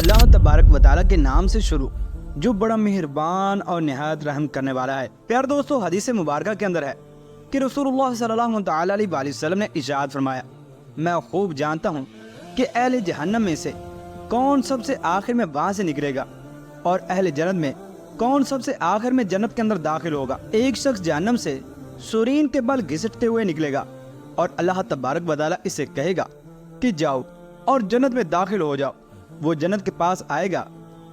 اللہ تبارک و تعالیٰ کے نام سے شروع جو بڑا مہربان اور نہایت رحم کرنے والا ہے۔ پیار دوستو، حدیث مبارکہ کے اندر ہے کہ رسول اللہ صلی اللہ تعالیٰ علیہ وآلہ وسلم نے ارشاد فرمایا، میں خوب جانتا ہوں کہ اہل جہنم میں سے کون سب سے آخر میں وہاں سے نکلے گا اور اہل جنت میں کون سب سے آخر میں جنت کے اندر داخل ہوگا۔ ایک شخص جہنم سے سورین کے بل گھسٹتے ہوئے نکلے گا اور اللہ تبارک و تعالیٰ اسے کہے گا کہ جاؤ اور جنت میں داخل ہو جاؤ۔ وہ جنت کے پاس آئے گا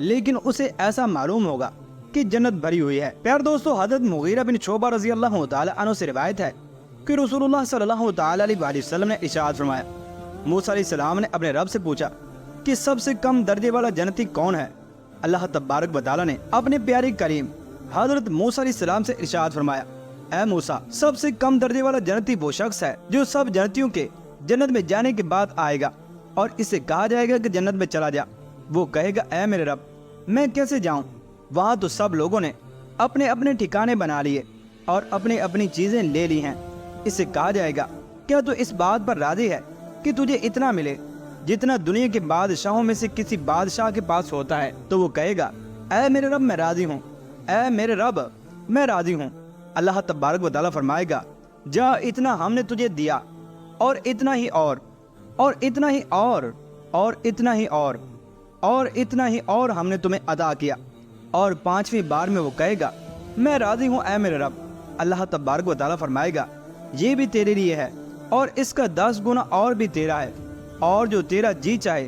لیکن اسے ایسا معلوم ہوگا کہ جنت بھری ہوئی ہے۔ پیار دوستو، حضرت مغیرہ بن شعبہ رضی اللہ تعالیٰ عنہ سے روایت ہے کہ رسول اللہ صلی اللہ تعالیٰ علیہ وآلہ وسلم نے ارشاد فرمایا، موسیٰ علیہ السلام نے اپنے رب سے پوچھا کہ سب سے کم درجے والا جنتی کون ہے؟ اللہ تبارک و تعالیٰ نے اپنے پیارے کلیم حضرت موسیٰ علیہ السلام سے ارشاد فرمایا، اے موسیٰ، سب سے کم درجے والا جنتی وہ شخص ہے جو سب جنتیوں کے جنت میں جانے کے بعد آئے گا اور اسے کہا جائے گا کہ جنت میں چلا جا۔ وہ کہے گا، اے میرے رب، میں کیسے جاؤں؟ وہاں تو سب لوگوں نے اپنے اپنے ٹھکانے بنا لیے اور اپنی اپنی چیزیں لے لی ہیں۔ اسے کہا جائے گا، کیا تو اس بات پر راضی ہے کہ تجھے اتنا ملے جتنا دنیا کے بادشاہوں میں سے کسی بادشاہ کے پاس ہوتا ہے؟ تو وہ کہے گا، اے میرے رب، میں راضی ہوں، اے میرے رب، میں راضی ہوں۔ اللہ تبارک و تعالیٰ فرمائے گا، جا، اتنا ہم نے تجھے دیا اور اتنا ہی اور اتنا ہی اور اتنا ہی اور اتنا ہی اور ہم نے تمہیں عطا کیا۔ اور پانچویں بار میں وہ کہے گا، میں راضی ہوں اے میرے رب۔ اللہ تبارک و تعالیٰ فرمائے گا، یہ بھی تیرے لیے ہے اور اس کا 10 گنا اور بھی تیرا ہے، اور جو تیرا جی چاہے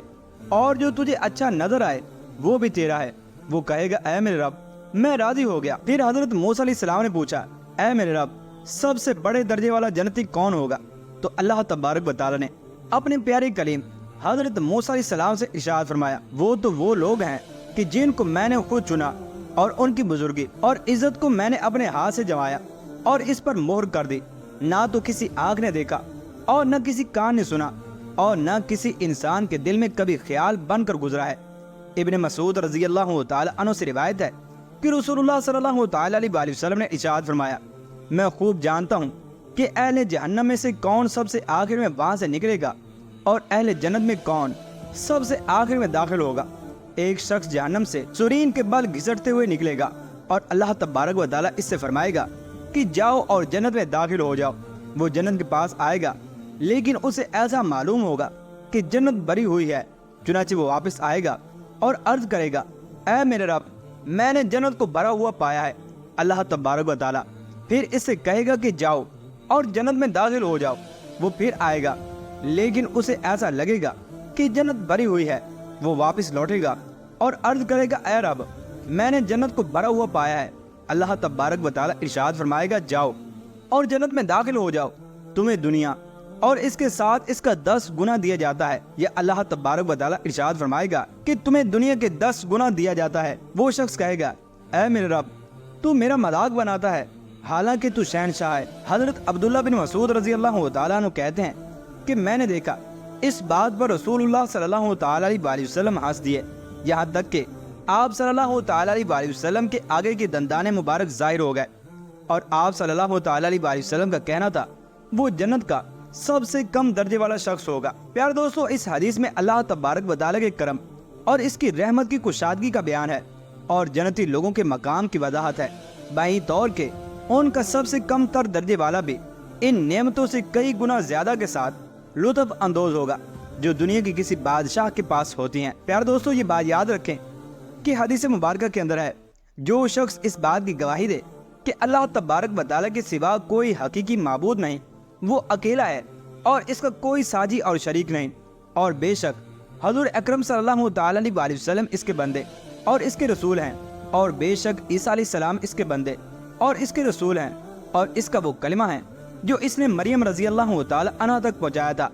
اور جو تجھے اچھا نظر آئے وہ بھی تیرا ہے۔ وہ کہے گا، اے میرے رب، میں راضی ہو گیا۔ پھر حضرت موسیٰ علیہ السلام نے پوچھا، اے میرے رب، سب سے بڑے درجے والا جنتی کون ہوگا؟ تو اللہ تبارک و تعالیٰ نے اپنے پیارے کلیم حضرت موسیٰ علیہ السلام سے ارشاد فرمایا، وہ لوگ ہیں کہ جن کو میں نے خود چنا اور ان کی بزرگی اور عزت کو میں نے اپنے ہاتھ سے جمایا اور اس پر مہر کر دی۔ نہ تو کسی آنکھ نے دیکھا اور نہ کسی کان نے سنا اور نہ کسی انسان کے دل میں کبھی خیال بن کر گزرا ہے۔ ابن مسعود رضی اللہ تعالی عنہ سے روایت ہے کہ رسول اللہ صلی اللہ تعالی علیہ وآلہ وسلم نے ارشاد فرمایا، میں خوب جانتا ہوں کہ اہل جہنم میں سے کون سب سے آخر میں وہاں سے نکلے گا اور اہل جنت میں کون سب سے آخر میں داخل ہوگا۔ ایک شخص جہنم سے سورین کے بل گھسٹتے ہوئے نکلے گا اور اللہ تبارک و تعالیٰ اس سے فرمائے گا کہ جاؤ اور جنت میں داخل ہو جاؤ۔ وہ جنت کے پاس آئے گا لیکن اسے ایسا معلوم ہوگا کہ جنت بھری ہوئی ہے، چنانچہ وہ واپس آئے گا اور عرض کرے گا، اے میرے رب، میں نے جنت کو بھرا ہوا پایا ہے۔ اللہ تبارک و تعالیٰ پھر اس سے کہے گا کہ جاؤ اور جنت میں داخل ہو جاؤ۔ وہ پھر آئے گا لیکن اسے ایسا لگے گا کہ جنت بھری ہوئی ہے۔ وہ واپس لوٹے گا اور عرض کرے گا، اے رب، میں نے جنت کو بھرا ہوا پایا ہے۔ اللہ تبارک و تعالیٰ ارشاد فرمائے گا، جاؤ اور جنت میں داخل ہو جاؤ، تمہیں دنیا اور اس کے ساتھ اس کا 10 گنا دیا جاتا ہے۔ یہ اللہ تبارک و تعالیٰ ارشاد فرمائے گا کہ تمہیں دنیا کے 10 گنا دیا جاتا ہے۔ وہ شخص کہے گا، اے میرے رب، تو میرا مذاق بناتا ہے حالانکہ تو شہنشاہ ہے۔ حضرت عبداللہ بن مسعود رضی اللہ تعالیٰ عنہ کہتے ہیں کہ میں نے دیکھا اس بات پر رسول اللہ صلی اللہ تعالیٰ علیہ وآلہ وسلم ہنس دیے، یہاں تک کہ آپ صلی اللہ تعالیٰ علیہ وآلہ وسلم کے آگے کے دندان مبارک ظاہر ہو گئے، اور آپ صلی اللہ تعالیٰ علیہ وآلہ وسلم کا کہنا تھا وہ جنت کا سب سے کم درجے والا شخص ہوگا۔ پیار دوستو، اس حدیث میں اللہ تبارک و تعالیٰ کے کرم اور اس کی رحمت کی کشادگی کا بیان ہے اور جنتی لوگوں کے مقام کی وضاحت ہے، بائیں طور کے ان کا سب سے کم تر درجے والا بھی ان نعمتوں سے کئی گنا زیادہ کے ساتھ لطف اندوز ہوگا جو دنیا کی کسی بادشاہ کے پاس ہوتی ہیں۔ پیار دوستو، یہ بات یاد رکھیں کہ حدیث مبارکہ کے اندر ہے، جو شخص اس بات کی گواہی دے کہ اللہ تبارک و تعالیٰ کے سوا کوئی حقیقی معبود نہیں، وہ اکیلا ہے اور اس کا کوئی ساجی اور شریک نہیں، اور بے شک حضور اکرم صلی اللہ تعالیٰ علیہ وآلہ وسلم اس کے بندے اور اس کے رسول ہیں، اور بے شک عیسیٰ علیہ السلام اس کے بندے اور اس کے رسول ہیں، اور اس کا وہ کلمہ ہے جو اس نے مریم رضی اللہ تعالیٰ عنہ تک پہنچایا تھا،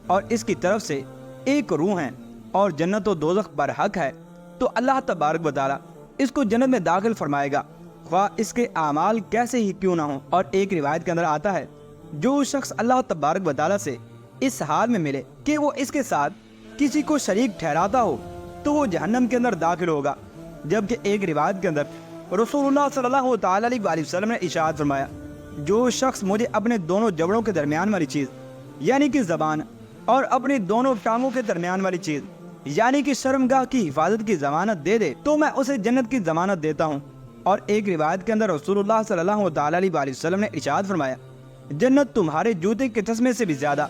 اور اس کی طرف سے ایک روح ہے اور جنت و دوزخ پر حق ہے، تو اللہ تبارک و تعالیٰ اس کو جنت میں داخل فرمائے گا، خواہ اس کے اعمال کیسے ہی کیوں نہ ہوں۔ اور ایک روایت کے اندر آتا ہے، جو شخص اللہ تبارک و تعالیٰ سے اس حال میں ملے کہ وہ اس کے ساتھ کسی کو شریک ٹھہراتا ہو تو وہ جہنم کے اندر داخل ہوگا۔ جبکہ ایک روایت کے اندر رسول اللہ صلی اللہ تعالیٰ علیہ وآلہ وسلم نے ارشاد فرمایا، جو شخص مجھے اپنے دونوں جبڑوں کے درمیان والی چیز یعنی کہ زبان اور اپنی دونوں ٹانگوں کے درمیان والی چیز یعنی کہ شرمگاہ کی حفاظت کی ضمانت دے دے تو میں اسے جنت کی ضمانت دیتا ہوں۔ اور ایک روایت کے اندر رسول اللہ صلی اللہ تعالیٰ علیہ وسلم نے ارشاد فرمایا، جنت تمہارے جوتے کے تسمے سے بھی زیادہ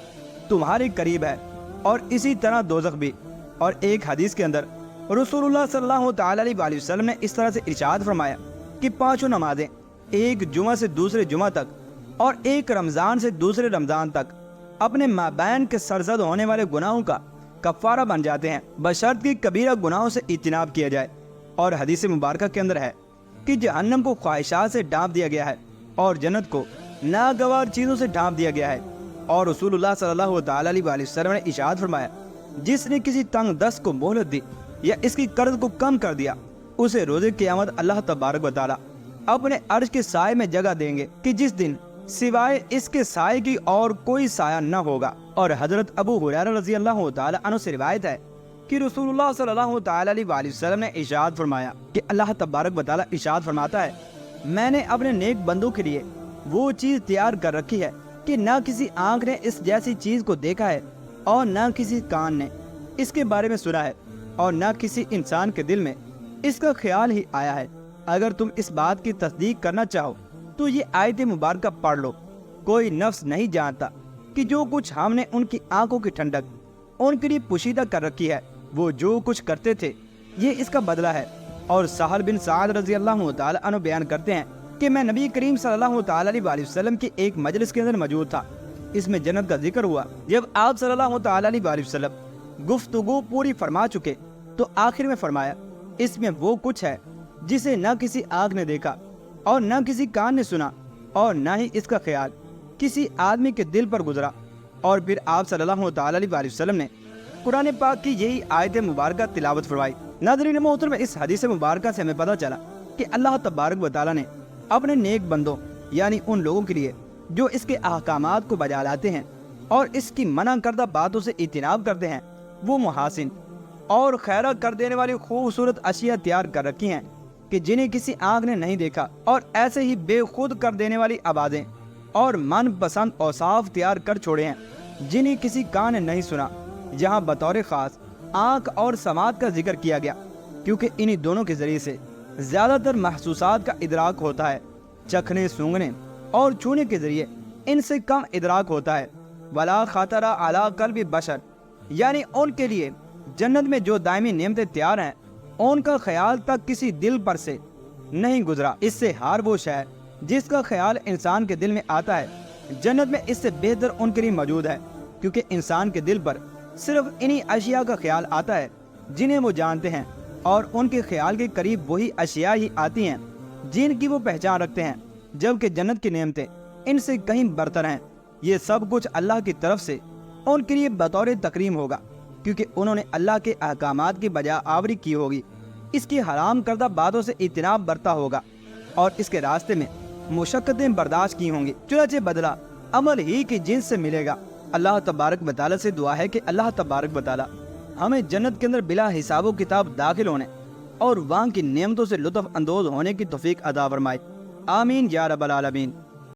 تمہارے قریب ہے، اور اسی طرح دوزخ بھی۔ اور ایک حدیث کے اندر رسول اللہ صلی اللہ تعالیٰ علیہ وسلم نے اس طرح سے ارشاد فرمایا کہ 5 نمازیں ایک جمعہ سے دوسرے جمعہ تک اور ایک رمضان سے دوسرے رمضان تک اپنے مابین کے سرزد ہونے والے گناہوں کا کفارہ بن جاتے ہیں، بشرط کہ کبیرہ گناہوں سے اجتناب کیا جائے۔ اور حدیث مبارکہ کے اندر ہے کہ جہنم کو خواہشات سے ڈھانپ دیا گیا ہے اور جنت کو ناگوار چیزوں سے ڈھانپ دیا گیا ہے۔ اور رسول اللہ صلی اللہ تعالیٰ علیہ وسلم نے ارشاد فرمایا، جس نے کسی تنگ دست کو مہلت دی یا اس کی قرض کو کم کر دیا، اسے روز قیامت اللہ تبارک و تعالیٰ اپنے عرش کے سائے میں جگہ دیں گے کہ جس دن سوائے اس کے سائے کی اور کوئی سایہ نہ ہوگا۔ اور حضرت ابو ہریرہ رضی اللہ تعالیٰ عنہ سے روایت ہے کہ رسول اللہ صلی اللہ تعالیٰ علیہ وسلم نے ارشاد فرمایا کہ اللہ تبارک و تعالیٰ ارشاد فرماتا ہے، میں نے اپنے نیک بندوں کے لیے وہ چیز تیار کر رکھی ہے کہ نہ کسی آنکھ نے اس جیسی چیز کو دیکھا ہے اور نہ کسی کان نے اس کے بارے میں سنا ہے اور نہ کسی انسان کے دل میں اس کا خیال ہی آیا ہے۔ اگر تم اس بات کی تصدیق کرنا چاہو تو یہ آیت مبارکہ پڑھ لو۔ کوئی نفس نہیں جانتا کہ جو کچھ ہم نے ان کی آنکھوں کی ٹھنڈک ان کے لیے پوشیدہ کر رکھی ہے، وہ جو کچھ کرتے تھے یہ اس کا بدلہ ہے۔ اور سہل بن سعد رضی اللہ تعالیٰ عنہ بیان کرتے ہیں کہ میں نبی کریم صلی اللہ تعالیٰ علیہ وسلم کی ایک مجلس کے اندر موجود تھا، اس میں جنت کا ذکر ہوا۔ جب آپ صلی اللہ تعالیٰ علیہ وسلم گفتگو پوری فرما چکے تو آخر میں فرمایا، اس میں وہ کچھ ہے جسے نہ کسی آنکھ نے دیکھا اور نہ کسی کان نے سنا اور نہ ہی اس کا خیال کسی آدمی کے دل پر گزرا۔ اور پھر آپ صلی اللہ تعالیٰ علیہ وسلم نے قرآن پاک کی یہی آیت مبارکہ تلاوت فرمائی۔ ناظرین محترم، اس حدیث مبارکہ سے ہمیں پتہ چلا کہ اللہ تبارک و تعالیٰ نے اپنے نیک بندوں یعنی ان لوگوں کے لیے جو اس کے احکامات کو بجا لاتے ہیں اور اس کی منع کردہ باتوں سے اجتناب کرتے ہیں، وہ محاسن اور خیرہ کر دینے والی خوبصورت اشیاء تیار کر رکھی ہیں کہ جنہیں کسی آنکھ نے نہیں دیکھا، اور ایسے ہی بے خود کر دینے والی آوازیں اور من پسند اوصاف تیار کر چھوڑے ہیں جنہیں کسی کان نے نہیں سنا۔ جہاں بطور خاص آنکھ اور سماعت کا ذکر کیا گیا کیونکہ انہی دونوں کے ذریعے سے زیادہ تر محسوسات کا ادراک ہوتا ہے، چکھنے، سونگنے اور چھونے کے ذریعے ان سے کم ادراک ہوتا ہے۔ ولا خطر علی قلب بشر، یعنی ان کے لیے جنت میں جو دائمی نعمتیں تیار ہیں ان کا خیال تک کسی دل پر سے نہیں گزرا۔ اس سے ہر وہ شے جس کا خیال انسان کے دل میں آتا ہے جنت میں اس سے بہتر ان کے لیے موجود ہے، کیونکہ انسان کے دل پر صرف انہی اشیاء کا خیال آتا ہے جنہیں وہ جانتے ہیں، اور ان کے خیال کے قریب وہی اشیاء ہی آتی ہیں جن کی وہ پہچان رکھتے ہیں، جبکہ جنت کی نعمتیں ان سے کہیں برتر ہیں۔ یہ سب کچھ اللہ کی طرف سے ان کے لیے بطور تکریم ہوگا، کیونکہ انہوں نے اللہ کے احکامات کی بجا آوری کی ہوگی، اس کی حرام کردہ باتوں سے اجتناب برتا ہوگا اور اس کے راستے میں مشقتیں برداشت کی ہوں گی، چنانچہ بدلہ عمل ہی کی جنس سے ملے گا۔ اللہ تبارک و تعالیٰ سے دعا ہے کہ اللہ تبارک و تعالیٰ ہمیں جنت کے اندر بلا حساب و کتاب داخل ہونے اور وہاں کی نعمتوں سے لطف اندوز ہونے کی توفیق عطا فرمائے۔ آمین یا رب العالمین۔